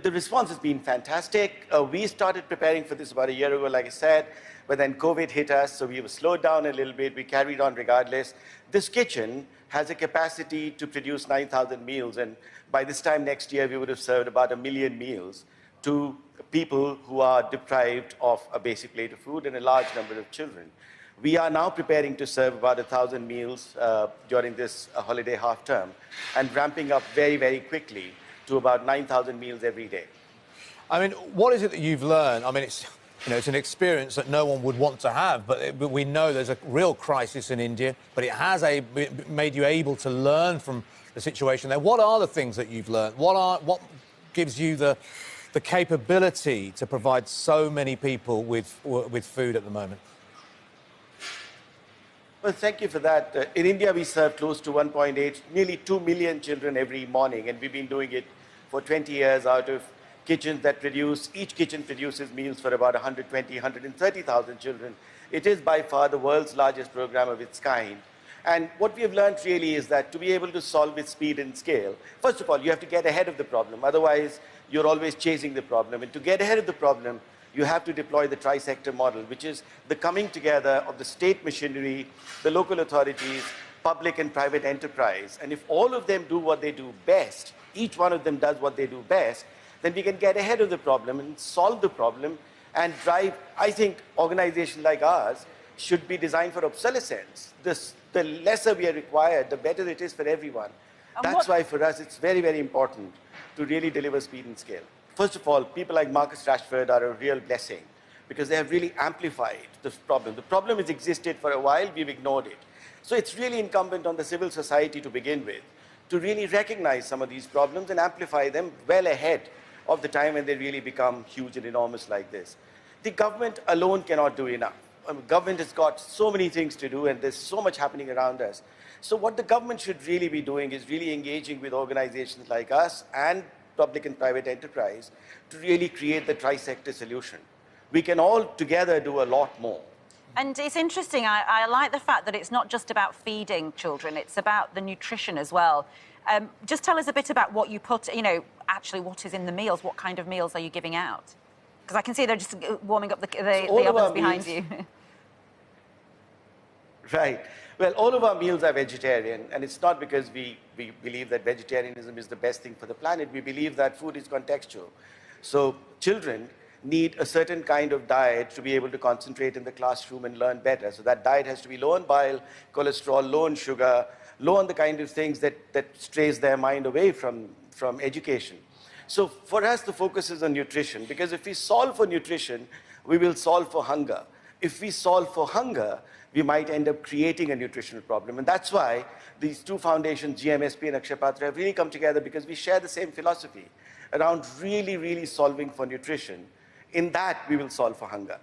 the response has been fantastic. We started preparing for this about a year ago, like I said, but then COVID hit us, so we were slowed down a little bit. We carried on regardless. This kitchen has a capacity to produce 9,000 meals, and by this time next year, we would have served about 1 million meals to people who are deprived of a basic plate of food and a large number of children. We are now preparing to serve about 1,000 meals during this holiday half term and ramping up very, very quickly to about 9,000 meals every day. I mean, what is it that you've learned? I mean, it's an experience that no one would want to have, but we know there's a real crisis in India, but it has made you able to learn from the situation there. What are the things that you've learned? What gives you the capability to provide so many people with food at the moment? Well, thank you for that. In India, we serve close to 1.8, nearly 2 million children every morning, and we've been doing it for 20 years out of kitchens that each kitchen produces meals for about 120, 130,000 children. It is by far the world's largest program of its kind. And what we have learned really is that to be able to solve with speed and scale, first of all, you have to get ahead of the problem. Otherwise, you're always chasing the problem. And to get ahead of the problem, you have to deploy the tri-sector model, which is the coming together of the state machinery, the local authorities, public and private enterprise. And if all of them do what they do best, each one of them does what they do best, then we can get ahead of the problem and solve the problem and drive. I think organizations like ours should be designed for obsolescence. The lesser we are required, the better it is for everyone. That's why for us it's very, very important to really deliver speed and scale. First of all, people like Marcus Rashford are a real blessing because they have really amplified this problem. The problem has existed for a while, we've ignored it. So it's really incumbent on the civil society to begin with to really recognize some of these problems and amplify them well ahead of the time when they really become huge and enormous like this. The government alone cannot do enough. Government has got so many things to do and there's so much happening around us. So what the government should really be doing is really engaging with organizations like us and public and private enterprise to really create the tri-sector solution. We can all together do a lot more. And it's interesting, I like the fact that it's not just about feeding children, it's about the nutrition as well. Just tell us a bit about what you put, actually what is in the meals, what kind of meals are you giving out? Because I can see they're just warming up the ovens behind you. Right. Well, all of our meals are vegetarian, and it's not because we believe that vegetarianism is the best thing for the planet. We believe that food is contextual. So children need a certain kind of diet to be able to concentrate in the classroom and learn better. So that diet has to be low on bile, cholesterol, low on sugar, low on the kind of things that strays their mind away from education. So for us, the focus is on nutrition, because if we solve for nutrition, we will solve for hunger. If we solve for hunger, we might end up creating a nutritional problem. And that's why these two foundations, GMSP and Akshay Patra, have really come together because we share the same philosophy around really, really solving for nutrition. In that, we will solve for hunger.